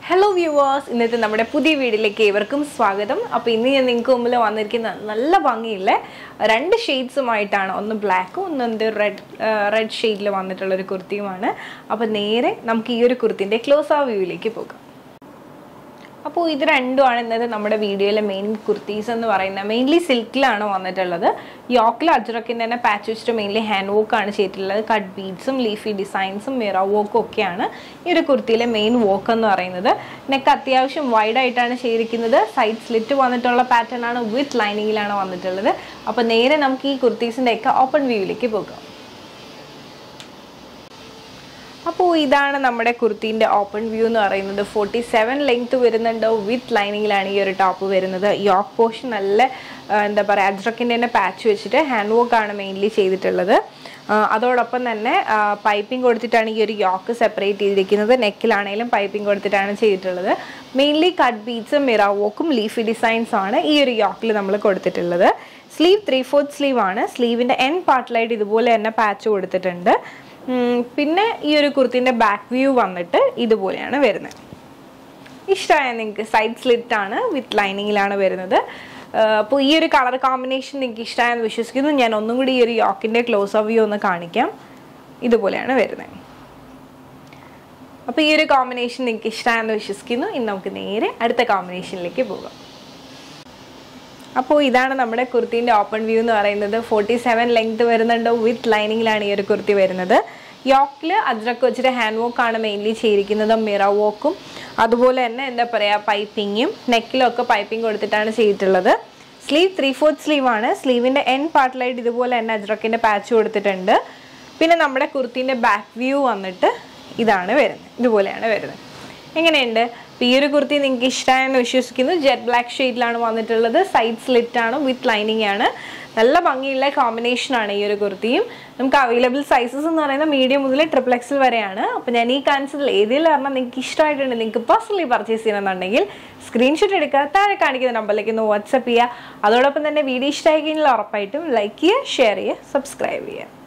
Hello viewers, ഇന്നത്തെ നമ്മുടെ പുതിയ വീഡിയോയിലേക്ക് ഏവർക്കും സ്വാഗതം. അപ്പോൾ ഇന്ന് ഞാൻ നിങ്ങൾക്ക് മുമ്പിൽ വന്നിരിക്കുന്ന നല്ല ഭംഗിയുള്ള രണ്ട് ഷെയ്ഡ്സുമായിട്ടാണ്. ഒന്ന് ബ്ലാക്കും ഒന്ന് റെഡ് ഷെയ്ഡിൽ വന്നിട്ടുള്ള ഒരു കുർത്തിയുമാണ്. അപ്പോൾ നേരെ നമുക്ക് ഈ ഒരു കുർത്തിൻ്റെ ക്ലോസ് ആ വ്യൂയിലേക്ക് പോകാം. അപ്പോൾ ഇത് രണ്ടുമാണ് ഇന്നത്തെ നമ്മുടെ വീഡിയോയിലെ മെയിൻ കുർത്തീസ് എന്ന് പറയുന്നത്. മെയിൻലി സിൽക്കിലാണ് വന്നിട്ടുള്ളത്. യോക്കിൽ അജ്രക്കിൻ്റെ തന്നെ പാച്ച് വെച്ചിട്ട് മെയിൻലി ഹാൻഡ് വർക്കാണ് ചെയ്തിട്ടുള്ളത്. കട്ട് ബീഡ്സും ലീഫി ഡിസൈൻസും മിറർ വർക്കും ഒക്കെയാണ് ഈ ഒരു കുർത്തിയിലെ മെയിൻ വർക്ക് എന്ന് പറയുന്നത്. നെക്ക് അത്യാവശ്യം വൈഡായിട്ടാണ് ചെയ്തിരിക്കുന്നത്. സൈഡ് സ്ലിറ്റ് വന്നിട്ടുള്ള പാറ്റേൺ ആണ്, വിത്ത് ലൈനിങ്ങിലാണ് വന്നിട്ടുള്ളത്. അപ്പോൾ നേരെ നമുക്ക് ഈ കുർത്തീസിൻ്റെ ഒക്കെ ഓപ്പൺ വ്യൂയിലേക്ക് പോകാം. അപ്പോൾ ഇതാണ് നമ്മുടെ കുർത്തീൻ്റെ ഓപ്പൺ വ്യൂ എന്ന് പറയുന്നത്. 47 ലെങ്ത് വരുന്നുണ്ട്. വിത്ത് ലൈനിങ്ങിലാണ് ഈ ഒരു ടോപ്പ് വരുന്നത്. യോക്ക് പോർഷൻ നല്ല എന്താ പറയുക അജ്രക്കിൻ്റെ തന്നെ പാച്ച് വെച്ചിട്ട് ഹാൻഡ് വർക്കാണ് മെയിൻലി ചെയ്തിട്ടുള്ളത്. അതോടൊപ്പം തന്നെ പൈപ്പിംഗ് കൊടുത്തിട്ടാണ് ഈ ഒരു യോക്ക് സെപ്പറേറ്റ് ചെയ്തിരിക്കുന്നത്. നെക്കിലാണെങ്കിലും പൈപ്പിംഗ് കൊടുത്തിട്ടാണ് ചെയ്തിട്ടുള്ളത്. മെയിൻലി കട്ട് ബീഡ്സും മിറർ വർക്കും ലീഫി ഡിസൈൻസും ആണ് ഈ ഒരു യോക്കിൽ നമ്മൾ കൊടുത്തിട്ടുള്ളത്. സ്ലീവ് 3/4 സ്ലീവ് ആണ്. സ്ലീവിൻ്റെ എൻഡ് പാർട്ടിലായിട്ട് ഇതുപോലെ തന്നെ പാച്ച് കൊടുത്തിട്ടുണ്ട്. പിന്നെ ഈ ഒരു കുർത്തിൻ്റെ ബാക്ക് വ്യൂ വന്നിട്ട് ഇതുപോലെയാണ് വരുന്നത്. ഇഷ്ടമായ നിങ്ങൾക്ക് സൈഡ് സ്ലിറ്റ് ആണ്, വിത്ത് ലൈനിങ്ങിലാണ് വരുന്നത്. അപ്പോൾ ഈ ഒരു കളർ കോമ്പിനേഷൻ നിങ്ങൾക്ക് ഇഷ്ടമായെന്ന് വിശ്വസിക്കുന്നു. ഞാൻ ഒന്നും കൂടി ഈ ഒരു യോക്കിൻ്റെ ക്ലോസ് ഓഫ് വ്യൂ ഒന്ന് കാണിക്കാം. ഇതുപോലെയാണ് വരുന്നത്. അപ്പോൾ ഈ ഒരു കോമ്പിനേഷൻ നിങ്ങൾക്ക് ഇഷ്ടമായെന്ന് വിശ്വസിക്കുന്നു. ഇനി നമുക്ക് നേരെ അടുത്ത കോമ്പിനേഷനിലേക്ക് പോകാം. അപ്പോൾ ഇതാണ് നമ്മുടെ കുർത്തീൻ്റെ ഓപ്പൺ വ്യൂ എന്ന് പറയുന്നത്. 47 ലെങ്ത് വരുന്നുണ്ട്. വിത്ത് ലൈനിങ്ങിലാണ് ഈ ഒരു കുർത്തി വരുന്നത്. യോക്കിൽ അജ്രക്ക് വെച്ചിട്ട് ഹാൻഡ് വർക്കാണ് മെയിൻലി ചെയ്തിരിക്കുന്നത്. മിറർ വർക്കും അതുപോലെ തന്നെ എന്താ പറയുക പൈപ്പിങ്ങും നെക്കിലൊക്കെ പൈപ്പിംഗ് കൊടുത്തിട്ടാണ് ചെയ്തിട്ടുള്ളത്. സ്ലീവ് 3/4 സ്ലീവ് ആണ്. സ്ലീവിൻ്റെ എൻഡ് പാർട്ടിലായിട്ട് ഇതുപോലെ തന്നെ അജ്രക്കിൻ്റെ പാച്ച് കൊടുത്തിട്ടുണ്ട്. പിന്നെ നമ്മുടെ കുർത്തീൻ്റെ ബാക്ക് വ്യൂ വന്നിട്ട് ഇതാണ് വരുന്നത്. ഇതുപോലെയാണ് വരുന്നത്. എങ്ങനെയുണ്ട്? അപ്പോൾ ഈ ഒരു കുർത്തി നിങ്ങൾക്ക് ഇഷ്ടമായെന്ന് വിശ്വസിക്കുന്നു. ജെറ്റ് ബ്ലാക്ക് ഷെയ്ഡിലാണ് വന്നിട്ടുള്ളത്. സൈഡ് സ്ലിറ്റ് ആണ്, വിത്ത് ലൈനിങ് ആണ്. നല്ല ഭംഗിയുള്ള കോമ്പിനേഷനാണ് ഈ ഒരു കുർത്തിയും. നമുക്ക് അവൈലബിൾ സൈസസ് എന്ന് പറയുന്നത് മീഡിയം മുതൽ XXL വരെയാണ്. അപ്പോൾ ഞാൻ ഈ കാണിച്ചതിൽ ഏതെങ്കിലും പറഞ്ഞാൽ നിങ്ങൾക്ക് ഇഷ്ടമായിട്ടുണ്ട്, നിങ്ങൾക്ക് പേഴ്സണലി പർച്ചേസ് ചെയ്യണമെന്നുണ്ടെങ്കിൽ സ്ക്രീൻഷോട്ട് എടുക്കുക, താഴെ കാണിക്കുന്ന നമ്പറിലേക്ക് ഒന്ന് വാട്സപ്പ് ചെയ്യുക. അതോടൊപ്പം തന്നെ വീഡിയോ ഇഷ്ടമായി കഴിഞ്ഞാൽ ഉറപ്പായിട്ടും ലൈക്ക് ചെയ്യുക, ഷെയർ ചെയ്യുക, സബ്സ്ക്രൈബ് ചെയ്യുക.